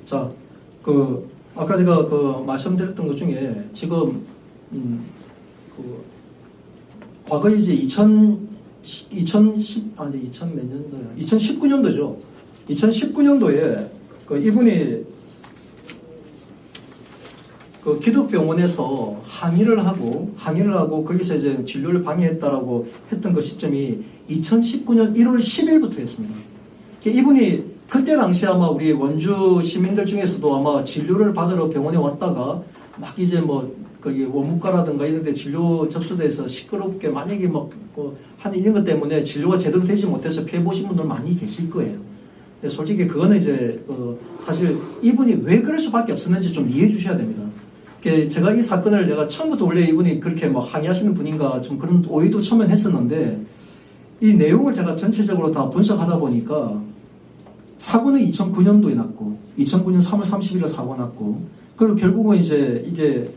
자, 아까 제가 말씀드렸던 것 중에 지금, 과거에 이제 2019년도죠. 2019년도에 이분이 기독병원에서 항의를 하고 거기서 이제 진료를 방해했다라고 했던 그 시점이 2019년 1월 10일부터였습니다. 이분이 그때 당시 아마 우리 원주 시민들 중에서도 아마 진료를 받으러 병원에 왔다가 막 이제 거기 원무과라든가 이런 데 진료 접수돼서 시끄럽게 만약에 한 이런 것 때문에 진료가 제대로 되지 못해서 피해 보신 분들 많이 계실 거예요. 근데 솔직히 그거는 이제 사실 이분이 왜 그럴 수밖에 없었는지 좀 이해해 주셔야 됩니다. 제가 이 사건을 내가 처음부터 원래 이분이 그렇게 항의하시는 분인가 좀 그런 오해도 처음엔 했었는데 이 내용을 제가 전체적으로 다 분석하다 보니까 사고는 2009년도에 났고 2009년 3월 30일에 사고가 났고 그리고 결국은 이제 이게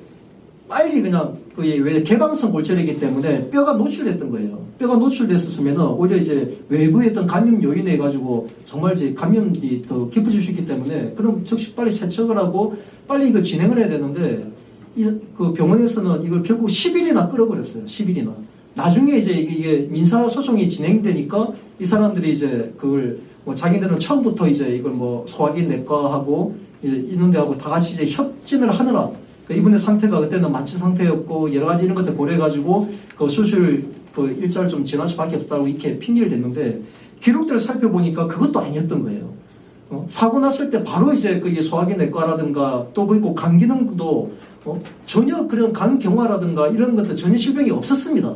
빨리 그냥 왜 개방성 골절이기 때문에 뼈가 노출됐던 거예요. 뼈가 노출됐었으면 오히려 이제 외부의 어떤 감염 요인에 해가지고 정말 이제 감염이 더 깊어질 수 있기 때문에 그럼 즉시 빨리 세척을 하고 빨리 이거 진행을 해야 되는데 그 병원에서는 이걸 결국 10일이나 끌어버렸어요. 10일이나. 나중에 이제 이게 민사소송이 진행되니까 이 사람들이 이제 그걸 자기들은 처음부터 이제 이걸 소화기 내과하고 이런 데하고 다 같이 이제 협진을 하느라 이분의 상태가 그때는 만취 상태였고 여러 가지 이런 것들 고려해가지고 그 수술 일자를 좀 지날 수밖에 없다고 이렇게 핑계를 댔는데 기록들을 살펴보니까 그것도 아니었던 거예요. 사고 났을 때 바로 이제 그게 소화기 내과라든가 또 그리고 간 기능도 전혀 그런 간 경화라든가 이런 것도 전혀 질병이 없었습니다.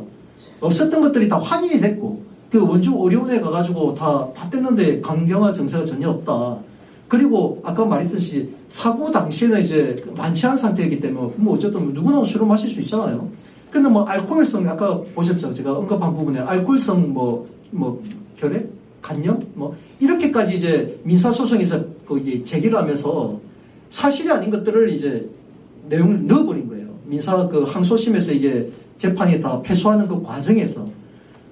없었던 것들이 다 환인이 됐고 그 원주 의료원에 가가지고 다 뗐는데 간 경화 증세가 전혀 없다. 그리고 아까 말했듯이 사고 당시에는 이제 만취한 상태이기 때문에 어쨌든 누구나 술을 마실 수 있잖아요. 근데 알코올성 아까 보셨죠? 제가 언급한 부분에 알코올성 결핵, 간염 이렇게까지 이제 민사소송에서 거기 제기를 하면서 사실이 아닌 것들을 이제 내용을 넣어버린 거예요. 민사 항소심에서 이게 재판에 다 패소하는 그 과정에서.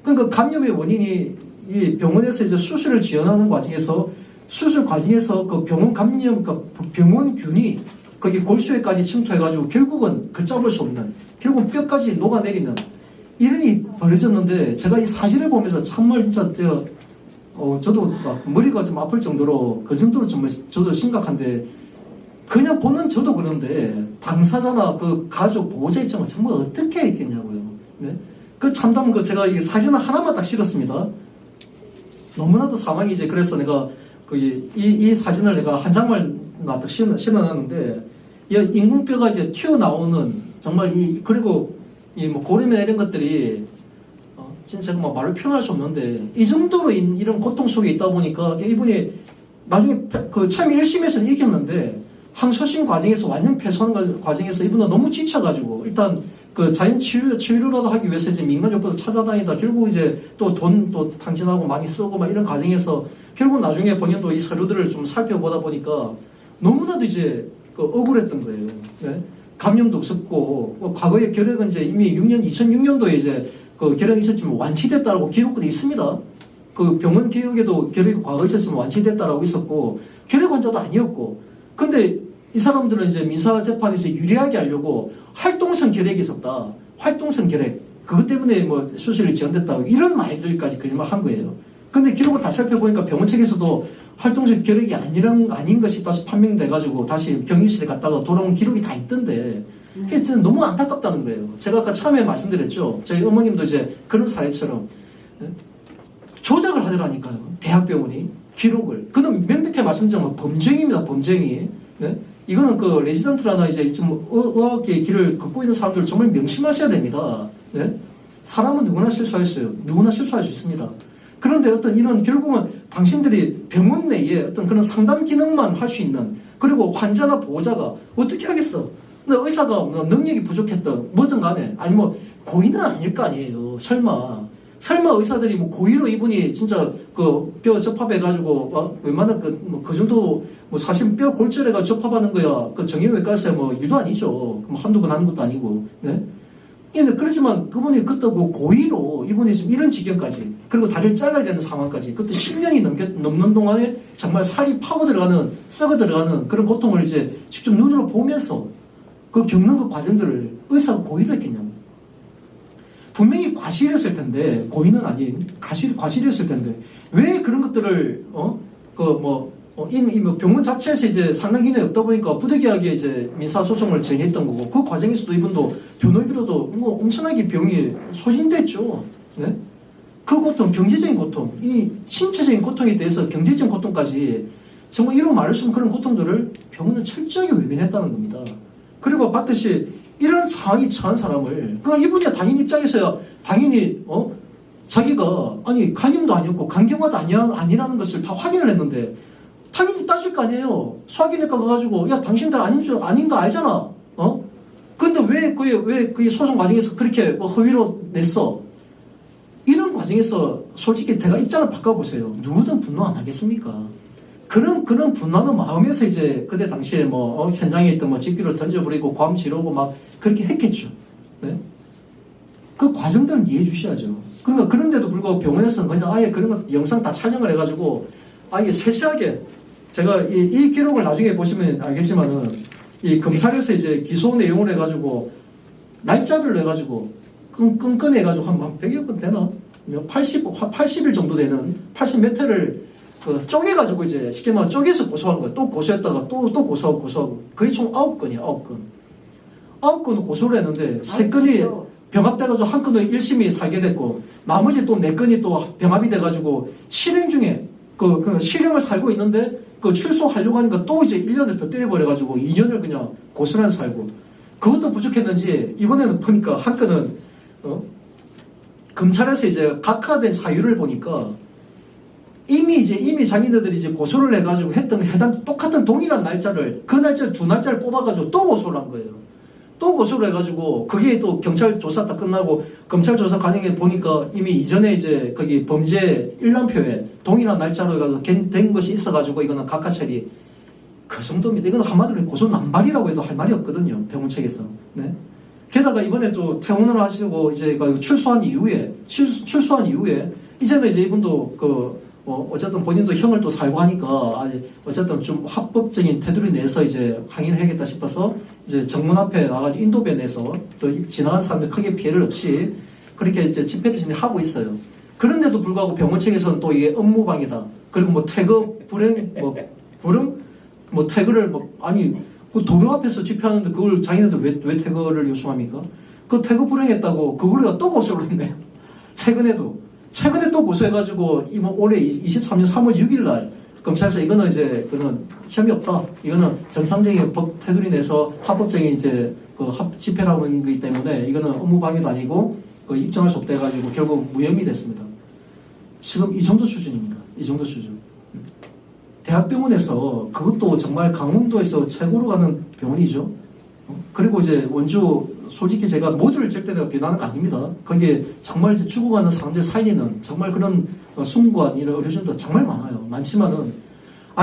그러니까 감염의 원인이 이 병원에서 이제 수술을 지원하는 과정에서 수술 과정에서 그 병원 감염, 병원균이 거기 골수에까지 침투해가지고 결국은 걷잡을 수 없는, 결국 뼈까지 녹아내리는 이런 일이 벌어졌는데 제가 이 사진을 보면서 정말 진짜 저도 막 머리가 좀 아플 정도로 그 정도로 정말 저도 심각한데 그냥 보는 저도 그런데 당사자나 그 가족 보호자 입장은 정말 어떻게 했겠냐고요. 네? 그 참담한 제가 이 사진을 하나만 딱 실었습니다. 너무나도 상황이 이제 그래서 내가 이 사진을 내가 한 장을 딱 실어놨는데 이 인공뼈가 이제 튀어나오는 정말 그리고 고름이나 이런 것들이 진짜 말로 표현할 수 없는데 이 정도로 이런 고통 속에 있다 보니까 이분이 나중에 처음에 1심에서는 이겼는데 항소심 과정에서 완전 패소하는 과정에서 이분은 너무 지쳐가지고 일단 자연 치료라도 하기 위해서 이제 민간요법을 찾아다니다 결국 이제 또 돈 탕진하고 많이 쓰고 이런 과정에서 결국 나중에 본인도 이 서류들을 좀 살펴보다 보니까 너무나도 이제 억울했던 거예요. 네? 감염도 없었고 과거에 결핵은 이제 이미 2006년도에 이제 결핵이 있었지만 완치됐다라고 기록도 있습니다. 병원 기록에도 결핵이 과거에 있었지만 완치됐다라고 있었고 결핵 환자도 아니었고 근데 이 사람들은 이제 민사재판에서 유리하게 하려고 활동성 결핵이 있었다. 활동성 결핵. 그것 때문에 수술이 지연됐다. 이런 말들까지 거짓말한 거예요. 근데 기록을 다 살펴보니까 병원 측에서도 활동성 결핵이 아닌 것이 다시 판명돼가지고 다시 격리실에 갔다가 돌아온 기록이 다 있던데 그래서 너무 안타깝다는 거예요. 제가 아까 처음에 말씀드렸죠. 저희 어머님도 이제 그런 사례처럼 조작을 하더라니까요. 대학병원이 기록을. 그는 명백히 말씀드리면 범죄입니다. 범죄이. 네? 이거는 레지던트라나 이제 좀 의학의 길을 걷고 있는 사람들 정말 명심하셔야 됩니다. 네? 사람은 누구나 실수했어요. 누구나 실수할 수 있습니다. 그런데 이런 결국은 당신들이 병원 내에 어떤 그런 상담 기능만 할 수 있는 그리고 환자나 보호자가 어떻게 하겠어? 근데 의사가 능력이 부족했던 뭐든 간에 아니 고의는 아닐 거 아니에요. 설마 의사들이 고의로 이분이 진짜 뼈 접합해가지고 웬만한 그 정도 사실 뼈 골절해가 접합하는 거야. 정형외과에서 일도 아니죠. 한두 번 하는 것도 아니고. 네? 그렇지만 그분이 그렇다고 고의로 이분이 지금 이런 지경까지, 그리고 다리를 잘라야 되는 상황까지, 그것도 10년이 넘는 동안에 정말 살이 파고 들어가는, 썩어 들어가는 그런 고통을 이제 직접 눈으로 보면서 그 겪는 그 과정들을 의사가 고의로 했겠냐고. 분명히 과실했을 텐데, 고의는 아닌 과실했을 텐데, 왜 그런 것들을 이미 병원 자체에서 이제 상당 기능이 없다 보니까 부득이하게 이제 민사소송을 정했던 거고, 그 과정에서도 이분도 변호비로도 뭐 엄청나게 병이 소진됐죠. 네? 그 고통, 경제적인 고통, 이 신체적인 고통에 대해서 경제적인 고통까지 정말 이런 말을 쓰면 그런 고통들을 병원은 철저하게 외면했다는 겁니다. 그리고 봤듯이 이런 상황이 처한 사람을, 이분이 당연히 입장에서야 당연히 자기가 아니 간염도 아니었고 간경화도 아니라는 것을 다 확인을 했는데 당연히 따질 거 아니에요. 소화기내과 가가지고 야 당신들 아닌 거 알잖아. 근데 왜 그 소송 과정에서 그렇게 허위로 냈어? 이런 과정에서 솔직히 제가 입장을 바꿔보세요. 누구든 분노 안 하겠습니까? 그런 분노하는 마음에서 이제 그때 당시에 현장에 있던 집기를 던져버리고 괌 지르고 막 그렇게 했겠죠. 네? 그 과정들은 이해해 주셔야죠. 그러니까 그런데도 불구하고 병원에서는 그냥 아예 그런 거 영상 다 촬영을 해가지고 아예 세세하게, 제가 이 기록을 나중에 보시면 알겠지만은 이 검찰에서 이제 기소 내용을 해가지고 날짜별로 해가지고 끈끈 해가지고 한 100여 건 되나? 80일 정도 되는 80몇 회를 쪼개가지고 이제 쉽게 말하면 쪼개서 고소한 거예요. 또 고소했다가 또 고소하고 거의 총 9건이에요. 9건을 고소를 했는데 3건이 병합돼가지고 한 건을 1심이 살게 됐고 나머지 또 4건이 또 병합이 돼가지고 실행 중에 그 실형을 살고 있는데 출소하려고 하니까 또 이제 1년을 더 때려버려가지고 2년을 그냥 고스란히 살고, 그것도 부족했는지 이번에는 보니까 한 건은 검찰에서 이제 각하된 사유를 보니까 이미 자기네들이 이제 고소를 해가지고 했던 해당 똑같은 동일한 날짜를, 그 날짜를 2날짜를 뽑아가지고 또 고소를 한 거예요. 또 고소를 해가지고 그게 또 경찰 조사 다 끝나고 검찰 조사 과정에 보니까 이미 이전에 이제 거기 범죄 일람표에 동일한 날짜로 해가지고 된 것이 있어가지고 이거는 각하 처리, 그 정도입니다. 이건 한마디로 고소 남발이라고 해도 할 말이 없거든요. 병원 측에서. 네. 게다가 이번에 또 퇴원을 하시고 이제 출소한 이후에 이제는 이제 이분도 어쨌든 본인도 형을 또 살고 하니까 어쨌든 좀 합법적인 테두리 내에서 이제 항의를 해야겠다 싶어서 이제 정문 앞에 나가지고 인도변 내에서 또 지나간 사람들 크게 피해를 없이 그렇게 이제 집회를 지금 하고 있어요. 그런데도 불구하고 병원 측에서는 또 이게 업무방해다. 그리고 퇴거 불행 퇴거를 그 도로 앞에서 집회하는데 그걸 자기네들 왜 퇴거를 요청합니까? 그 퇴거 불행했다고 그걸 또 고소를 했네요. 최근에 또 고소해가지고 올해 23년 3월 6일 날 검찰에서 이거는 이제 그는 혐의 없다. 이거는 정상적인 법 테두리 내에서 합법적인 이제 집회라고 하는 거기 때문에 이거는 업무방해도 아니고 입증할 수 없다 해가지고 결국 무혐의 됐습니다. 지금 이 정도 수준입니다. 이 정도 수준. 대학병원에서 그것도 정말 강원도에서 최고로 가는 병원이죠. 그리고 이제 원주 솔직히 제가 모두를 절대 내가 비난하는 거 아닙니다. 거기에 정말 죽어가는 사람들 살리는 정말 그런 승무관 이런 의료진도 정말 많아요. 많지만은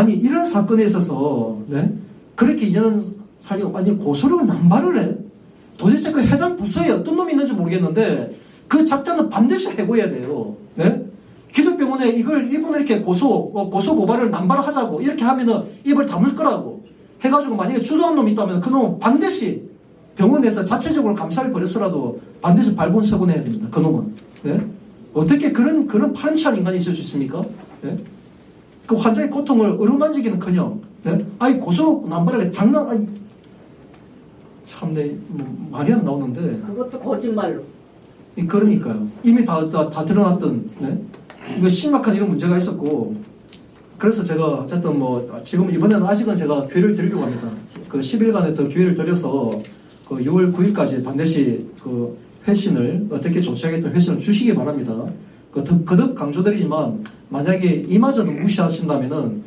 이런 사건에 있어서 그렇게 인연 살리고 고소를 남발을 해. 도대체 그 해당 부서에 어떤 놈이 있는지 모르겠는데 그 작자는 반드시 해고해야 돼요. 기독병원에 이분을 이렇게 고소 고발을 남발을 하자고 이렇게 하면은 입을 다물 거라고 해가지고 만약에 주도한 놈이 있다면 그 놈은 반드시 병원에서 자체적으로 감사를 벌였어라도 반드시 발본 처분해야 됩니다. 그 놈은. 어떻게 그런 파렴치한 인간이 있을 수 있습니까? 그 환자의 고통을 어루만지기는커녕 고소 남발을 참내 말이 안 나오는데 그것도 거짓말로. 그러니까요. 이미 다 드러났던 이거 심각한 이런 문제가 있었고, 그래서 제가 어쨌든 지금 이번에는 아직은 제가 기회를 드리려고 합니다. 그 10일간의 더 기회를 드려서 그 6월 9일까지 반드시 그 회신을 어떻게 조치하겠다는 회신을 주시기 바랍니다. 거듭 강조드리지만 만약에 이마저도 무시하신다면은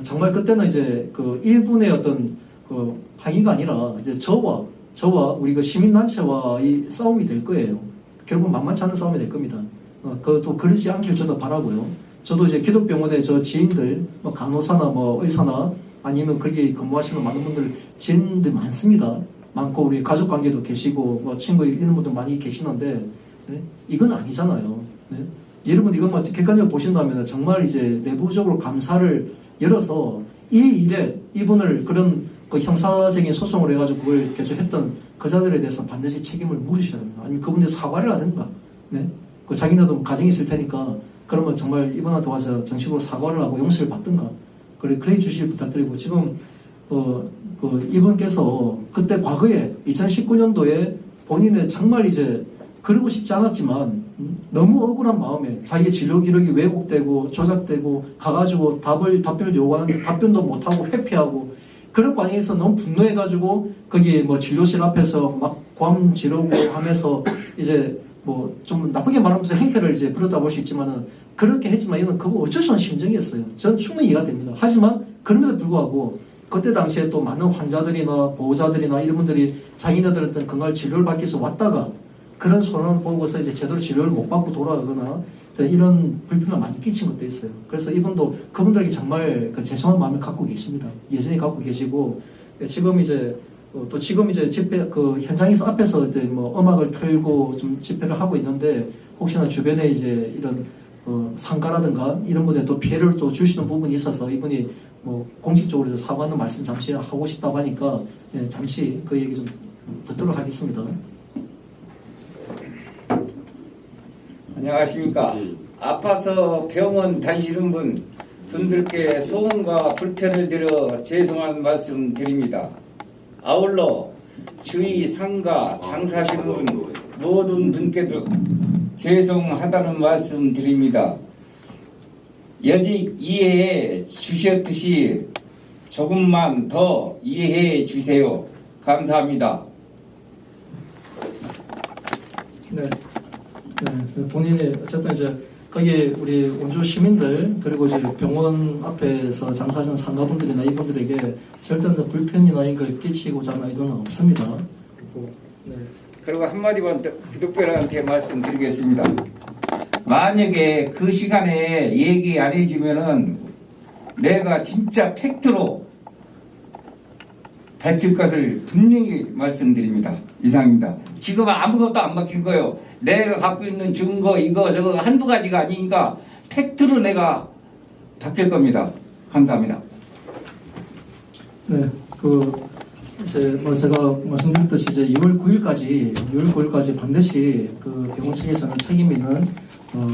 정말 그때는 이제 그 이분의 어떤 그 항의가 아니라 이제 저와 우리 그 시민단체와 이 싸움이 될 거예요. 결국 만만치 않은 싸움이 될 겁니다. 또 그러지 않길 저도 바라고요. 저도 이제 기독병원의 저 지인들, 간호사나 의사나 아니면 거기 근무하시는 많은 분들 지인들 많습니다. 많고 우리 가족 관계도 계시고 뭐 친구 이런 분도 많이 계시는데 네? 이건 아니잖아요. 네? 여러분 이건 뭐 객관적으로 보신다면 정말 이제 내부적으로 감사를 열어서 이 일에 이분을 그런 그 형사적인 소송을 해가지고 그걸 개조했던 그 자들에 대해서 반드시 책임을 물으셔야 합니다. 아니면 그분이 사과를 하든가, 네? 그 자기네도 가정이 있을 테니까 그러면 정말 이분한테 와서 정식으로 사과를 하고 용서를 받든가 그래 주시길 부탁드리고 지금 그 이분께서 그때 과거에 2019년도에 본인의 정말 이제 그러고 싶지 않았지만 너무 억울한 마음에 자기의 진료 기록이 왜곡되고 조작되고 가가지고 답변을 요구하는데 답변도 못하고 회피하고 그런 과정에서 너무 분노해가지고 거기 뭐 진료실 앞에서 막 괌 지르고 하면서 이제 뭐 좀 나쁘게 말하면서 행패를 이제 부렸다 볼 수 있지만은 그렇게 했지만 이건 그거 어쩔 수 없는 심정이었어요. 저는 충분히 이해가 됩니다. 하지만 그럼에도 불구하고 그때 당시에 또 많은 환자들이나 보호자들이나 이런 분들이 자기네들한테 건강 진료를 받기 위해서 왔다가 그런 손을 보고서 이제 제대로 진료를 못 받고 돌아가거나 이런 불편을 많이 끼친 것도 있어요. 그래서 이분도 그분들에게 정말 그 죄송한 마음을 갖고 계십니다. 여전히 갖고 계시고 지금 이제 또 지금 이제 집회 그 현장에서 앞에서 이제 뭐 음악을 틀고 좀 집회를 하고 있는데 혹시나 주변에 이제 이런 상가라든가 이런 분에 또 피해를 또 주시는 부분이 있어서 이분이 뭐 공식적으로 사과하는 말씀 잠시 하고 싶다고 하니까 예, 잠시 그 얘기 좀 듣도록 하겠습니다. 안녕하십니까. 아파서 병원 다니시는 분들께 소원과 불편을 드려 죄송한 말씀 드립니다. 아울러 주위 상가 장사하시는 분 모든 분께도 죄송하다는 말씀 드립니다. 여직 이해해 주셨듯이 조금만 더 이해해 주세요. 감사합니다. 네. 네, 본인이 어쨌든 이제 거기 우리 원주 시민들 그리고 이제 병원 앞에서 장사하시는 상가분들이나 이분들에게 절대 불편이나 이걸 끼치고자 하는 의도는 없습니다. 네. 그리고 한마디만 구독자한테 말씀드리겠습니다. 만약에 그 시간에 얘기 안 해주면은 내가 진짜 팩트로 밝힐 것을 분명히 말씀드립니다. 이상입니다. 지금 아무것도 안 밝힌 거예요. 내가 갖고 있는 증거 이거 저거 한두 가지가 아니니까 팩트로 내가 밝힐 겁니다. 감사합니다. 네, 이제 뭐 제가 말씀드렸듯이 이제 6월 9일까지 반드시 그 병원 측에서는 책임 있는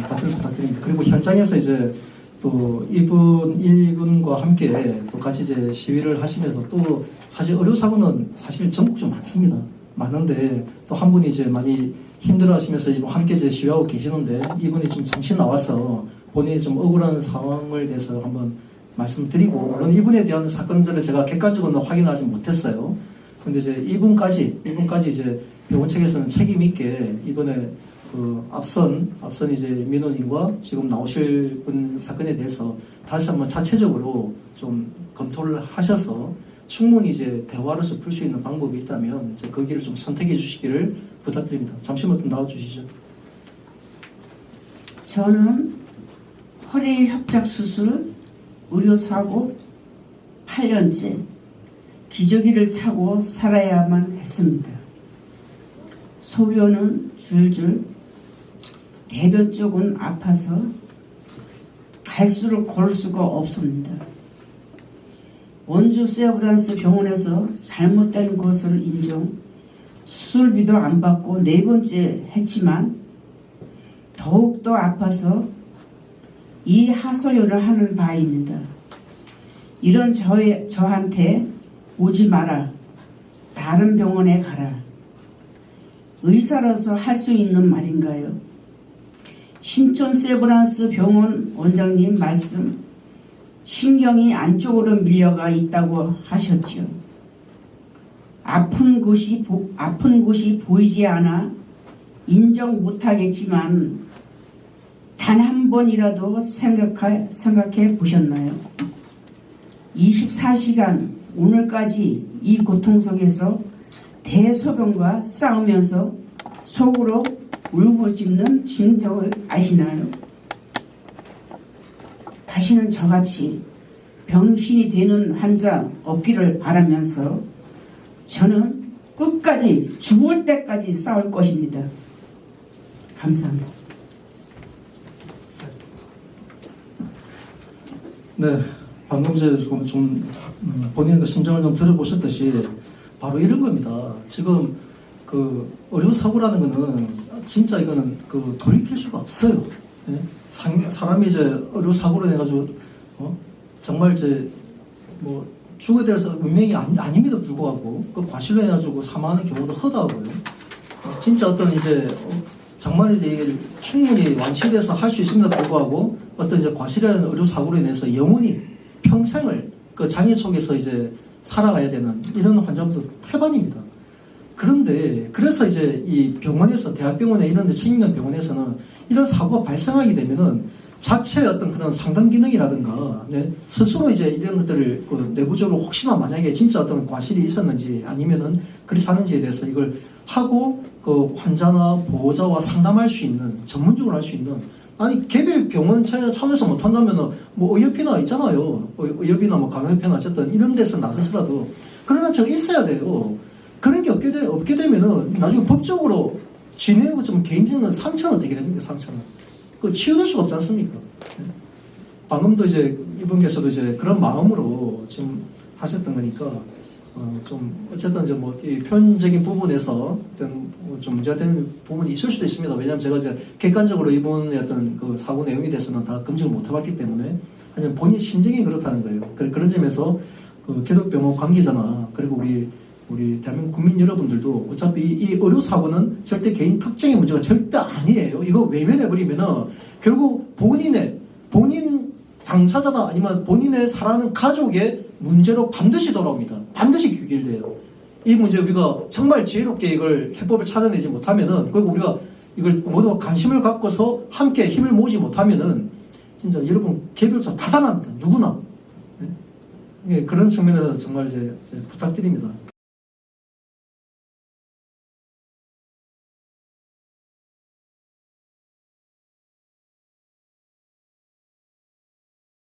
답변 부탁드립니다. 그리고 현장에서 이제 또 이분과 함께 또 같이 이제 시위를 하시면서 또 사실 의료사고는 사실 전국적으로 많습니다. 많은데 또 한 분이 이제 많이 힘들어하시면서 함께 이제 시위하고 계시는데 이분이 좀 잠시 나와서 본인이 좀 억울한 상황을 대해서 한번 말씀드리고 물론 이분에 대한 사건들을 제가 객관적으로 확인하지 못했어요. 근데 이제 이분까지 이제 병원 측에서는 책임 있게 이번에 앞선 이제 민원인과 지금 나오실 분 사건에 대해서 다시 한번 자체적으로 좀 검토를 하셔서 충분히 이제 대화로서 풀 수 있는 방법이 있다면 이제 그 길을 좀 선택해 주시기를 부탁드립니다. 잠시만 좀 나와 주시죠. 저는 허리 협착 수술 의료사고 8년째 기저귀를 차고 살아야만 했습니다. 소변은 줄줄, 대변 쪽은 아파서 갈수록 걸 수가 없습니다. 원주 세브란스 병원에서 잘못된 것을 인정, 수술비도 안 받고 4번째 했지만 더욱더 아파서 이 하소연을 하는 바입니다. 이런 저한테 오지 마라. 다른 병원에 가라. 의사로서 할 수 있는 말인가요? 신촌 세브란스 병원 원장님 말씀, 신경이 안쪽으로 밀려가 있다고 하셨죠. 아픈 곳이 보이지 않아 인정 못하겠지만 단 한 번이라도 생각해 보셨나요? 24시간 오늘까지 이 고통 속에서 대소변과 싸우면서 속으로 울부짖는 심정을 아시나요? 다시는 저같이 병신이 되는 환자 없기를 바라면서 저는 끝까지 죽을 때까지 싸울 것입니다. 감사합니다. 네, 방금 좀 본인의 그 심정을 좀 들어보셨듯이 바로 이런 겁니다. 지금 그 의료 사고라는 거는 진짜 이거는 그 돌이킬 수가 없어요. 예? 사람이 이제 의료 사고로 해가지고 정말 이제 뭐 죽어야 될 운명이 아님에도 불구하고 그 과실로 해가지고 사망하는 경우도 허다하고요. 진짜 어떤 이제 정말 이제 이게 충분히 완치돼서 할 수 있음에도 불구하고 어떤 이제 과실한 의료 사고로 인해서 영원히 평생을 그 장애 속에서 이제 살아가야 되는 이런 환자분도 태반입니다. 그런데 그래서 이제 이 병원에서 대학병원에 이런 데 책임있는 병원에서는 이런 사고가 발생하게 되면은 자체의 어떤 그런 상담 기능이라든가 스스로 이제 이런 것들을 그 내부적으로 혹시나 만약에 진짜 어떤 과실이 있었는지 아니면은 그렇지 않은지에 대해서 이걸 하고 그 환자나 보호자와 상담할 수 있는 전문적으로 할 수 있는 아니 개별 병원 차원에서 못한다면은 뭐 의협이나 있잖아요. 의협이나 뭐 간호협회나 어쨌든 이런 데서 나서서라도 그런 단체가 있어야 돼요. 그런 게 없게 되면은 나중에 법적으로 진행하고 좀 개인적인 상처는 어떻게 됩니까? 상처는 그 치유될 수가 없지 않습니까? 방금도 이제 이분께서도 이제 그런 마음으로 지금 하셨던 거니까 좀 어쨌든 이제 뭐 이 표현적인 부분에서 어떤 좀 문제가 되는 부분이 있을 수도 있습니다. 왜냐하면 제가 이제 객관적으로 이분의 어떤 그 사고 내용에 대해서는 다 검증을 못 해봤기 때문에 하지만 본인 심정이 그렇다는 거예요. 그런 점에서 그 개독병원 관계자나 그리고 우리 대한민국 국민 여러분들도 어차피 이 의료 사고는 절대 개인 특정의 문제가 절대 아니에요. 이거 외면해버리면은 결국 본인 당사자나 아니면 본인의 사랑하는 가족의 문제로 반드시 돌아옵니다. 반드시 귀결돼요. 이 문제 우리가 정말 지혜롭게 이걸 해법을 찾아내지 못하면은 그리고 우리가 이걸 모두 관심을 갖고서 함께 힘을 모으지 못하면은 진짜 여러분 개별적으로 타당합니다. 누구나. 네? 그런 측면에서 정말 이제 부탁드립니다.